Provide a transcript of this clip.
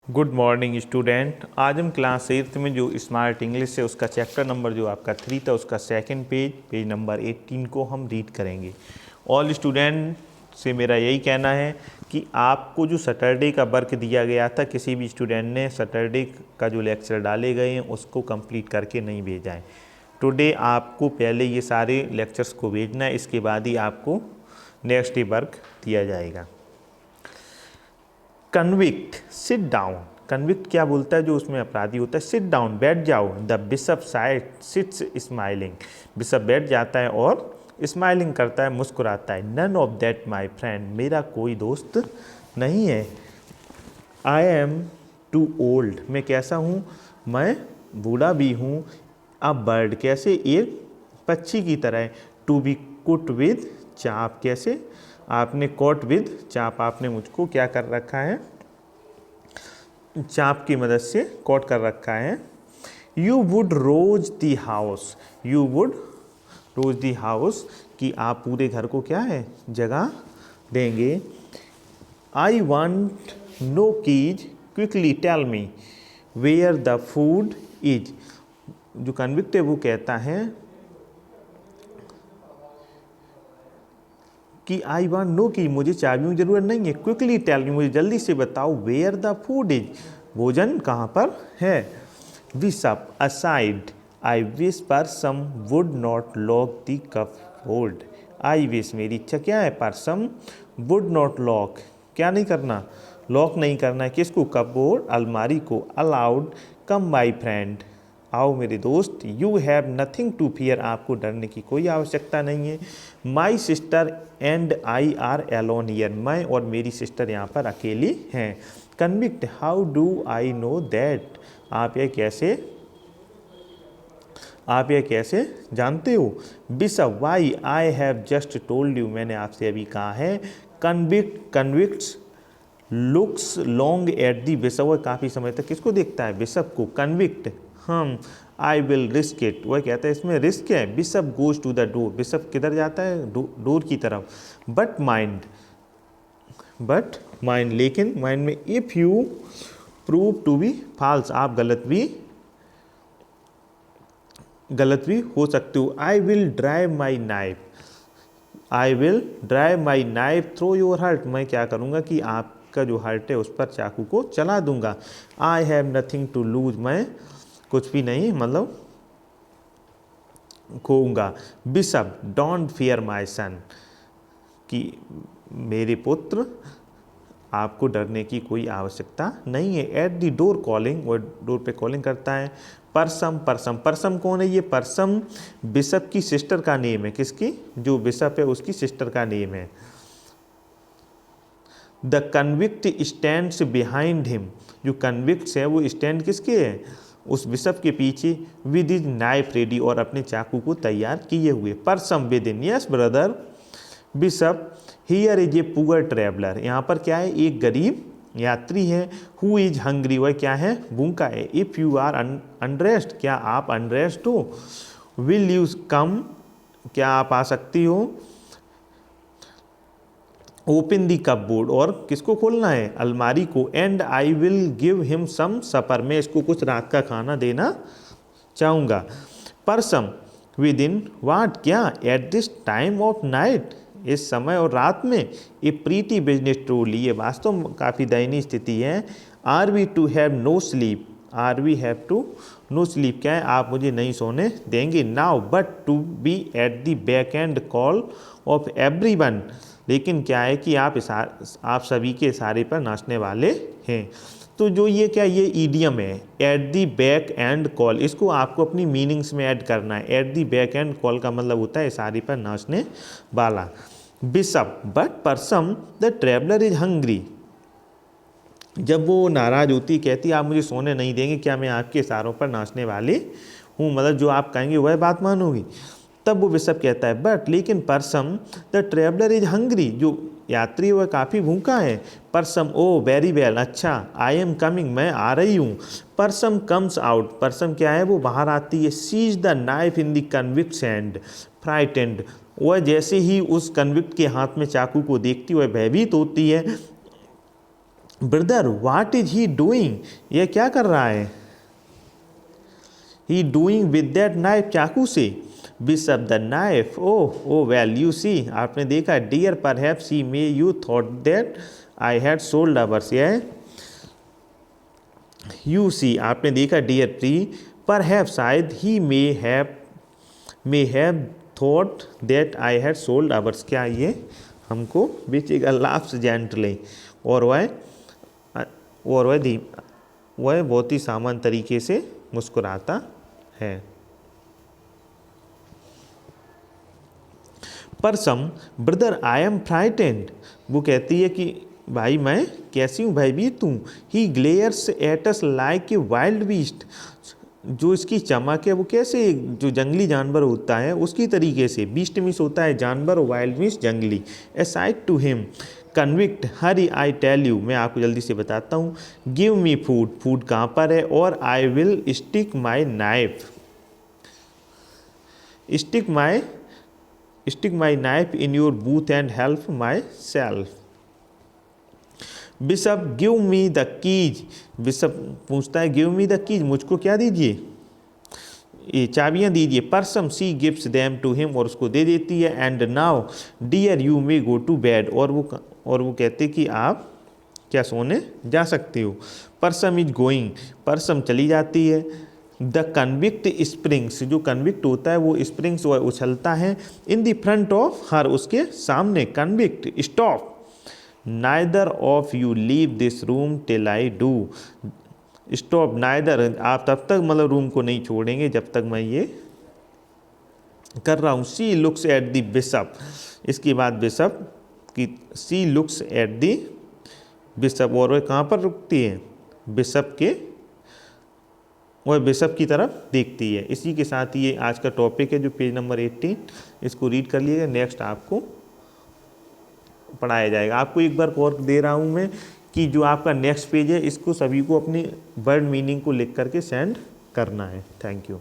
Good morning student. आज हम class 8 में जो स्मार्ट इंग्लिश है उसका चैप्टर नंबर जो आपका 3 था उसका सेकंड पेज नंबर 18 को हम रीड करेंगे। ऑल स्टूडेंट से मेरा यही कहना है कि आपको जो सैटरडे का वर्क दिया गया था, किसी भी स्टूडेंट ने सैटरडे का जो लेक्चर डाले गए हैं उसको कंप्लीट करके नहीं भेजा है। टुडे आपको पहले ये सारे लेक्चर्स को भेजना है, इसके बाद ही आपको नेक्स्ट डे वर्क दिया जाएगा। Convict, sit down. कन्विक्ट क्या बोलता है? जो उसमें अपराधी होता है। सिट डाउन, बैठ जाओ। The bishop sits smiling. Bishop बैठ जाता है और स्माइलिंग करता है, मुस्कुराता है। None of that my friend, मेरा कोई दोस्त नहीं है। आई एम टू ओल्ड, मैं कैसा हूँ? मैं बूढ़ा भी हूँ। अ बर्ड, कैसे? एक पक्षी की तरह। टू बी कुट विद चाप, कैसे? आपने कॉट विद चाप, आपने मुझको क्या कर रखा है? चाप की मदद से कॉट कर रखा है। You would rouse the house, you would rouse the house, कि आप पूरे घर को क्या है? जगह देंगे। I want no keys, quickly tell me where the food is. जो कन्विक्ट है वो कहता है कि आई वांट नो, की मुझे चाबियों की जरूरत नहीं है। क्विकली टेल मी, मुझे जल्दी से बताओ। वेयर द फूड इज, भोजन कहाँ पर है। Bishop aside, I wish perhaps would not lock the cupboard. I wish, मेरी इच्छा क्या है? पर सम वुड नॉट लॉक, क्या नहीं करना? लॉक नहीं करना है। किसको? कपबोर्ड, अलमारी को। अलाउड, कम माई फ्रेंड, आओ मेरे दोस्त। You have nothing to fear, आपको डरने की कोई आवश्यकता नहीं है। My sister and I are alone here, मैं और मेरी सिस्टर यहाँ पर अकेली हैं। Convict, how do I know that, आप यह कैसे जानते हो? Bishop, why I have just told you, मैंने आपसे अभी कहा है। Convicts looks long at the, bishop वह काफ़ी समय तक किसको देखता है? बिशप को। कन्विक्ट, हम आई विल रिस्क इट, वह कहता है इसमें रिस्क है। Bishop goes to the door, bishop किधर जाता है? डोर की तरफ। बट माइंड, लेकिन माइंड में। If you prove to be false, आप गलत भी हो सकते हो। I will drive my knife through your heart, मैं क्या करूँगा कि आपका जो हार्ट है उस पर चाकू को चला दूंगा। I have nothing to lose, मैं कुछ भी नहीं मतलब खोऊंगा। Bishop, don't fear my son, कि मेरे पुत्र, आपको डरने की कोई आवश्यकता नहीं है। एट दी डोर कॉलिंग, वो डोर पे कॉलिंग करता है। परसम कौन है? ये परसम बिशप की सिस्टर का नेम है। किसकी? जो बिशप है उसकी सिस्टर का नेम है। The convict stands behind him, जो कन्विक्ट्स है वो स्टैंड किसके है? उस बिशप के पीछे। विद इज नाइफ रेडी, और अपने चाकू को तैयार किए हुए। Perhaps with in, yes brother. Bishop, here is a poor traveller, यहाँ पर क्या है? एक गरीब यात्री है। हु इज हंग्री, वह क्या है? भूखा है। इफ़ यू आर अनरेस्ट, क्या आप अनरेस्ट हो? विल यू कम, क्या आप आ सकती हो? ओपन दी कपबोर्ड, और किसको खोलना है? अलमारी को। And I will give him some supper, मैं इसको कुछ रात का खाना देना चाहूँगा। परसम विद इन वाट, क्या? At this time of night, इस समय और रात में। ए प्रीटी बिजनेस ट्रूली, ये वास्तव में काफ़ी दयनीय स्थिति है। Are we to have no sleep, are we have to no sleep, क्या है? आप मुझे नहीं सोने देंगे। Now but to be at the back and call of every one, लेकिन क्या है कि आप सभी के इशारे पर नाचने वाले हैं। तो जो ये क्या, ये ईडियम है, at the back and call, इसको आपको अपनी मीनिंग्स में ऐड करना है। At the back and call का मतलब होता है इशारे पर नाचने वाला। Bishop, but perhaps the traveller is hungry, जब वो नाराज होती, कहती आप मुझे सोने नहीं देंगे, क्या मैं आपके इशारों पर नाचने वाली हूँ? मतलब जो आप कहेंगे वह बात मानोगी। तब वो बिशप कहता है बट, लेकिन परसम द ट्रैवलर इज हंग्री, जो यात्री वह काफ़ी भूखा है। परसम, ओ वेरी वेल, अच्छा। आई एम कमिंग, मैं आ रही हूँ। परसम कम्स आउट, परसम क्या है? वो बाहर आती है। Seize the knife in the convict's hand, frightened, वह जैसे ही उस कन्विक्ट के हाथ में चाकू को देखती वह भयभीत होती है। Brother what is he doing, ये क्या कर रहा है? He doing with that knife, चाकू से। Bishop the knife, oh well you see, आपने देखा। Dear perhaps he may you thought that I had sold ours, ये यू सी आपने देखा। डियर प्री, परहैप्स शायद, he may have thought that I had sold ours, क्या ये हमको बेचेगा। लाफ्स जेंटली, और वह बहुत ही सामान्य तरीके से मुस्कुराता है। परसम, ब्रदर आई एम फ्राइटेंड, वो कहती है कि भाई मैं कैसी हूँ, भयभीत हूँ। He glares at us like a wild beast, जो इसकी चमक है वो कैसे जो जंगली जानवर होता है उसकी तरीके से। बीस्ट मीन्स होता है जानवर, वाइल्ड मीन्स जंगली। Aside to him, convict, hurry I tell you, मैं आपको जल्दी से बताता हूँ। गिव मी फूड, फूड कहाँ पर है, और I will stick my knife, stick my knife in your booth and help my self. Bishop give me the keys, bishop पूछता है गिव मी द कीज, मुझको क्या दीजिए, ये चाबियाँ दीजिए। Persome she gives them to him, और उसको दे देती है। And now dear you may go to bed, और वो कहते कि आप क्या सोने जा सकते हो। परसम इज गोइंग, परसम चली जाती है। द कन्विक्ट स्प्रिंग्स, जो कन्विक्ट होता है वो स्प्रिंग्स वो उछलता है। In the front of her, उसके सामने। Convict stop, neither of you leave this room till I do, stop neither, आप तब तक मतलब रूम को नहीं छोड़ेंगे जब तक मैं ये कर रहा हूँ। सी लुक्स एट द बिशप, इसके बाद बिशप की, सी लुक्स एट द बिशप, और वह कहाँ पर रुकती है, बिशप के, वह बिशप की तरफ देखती है। इसी के साथ ये आज का टॉपिक है जो पेज नंबर 18, इसको रीड कर लीजिएगा। नेक्स्ट आपको पढ़ाया जाएगा। आपको एक बार और दे रहा हूँ मैं कि जो आपका नेक्स्ट पेज है इसको सभी को अपनी वर्ड मीनिंग को लिख करके सेंड करना है। Thank you.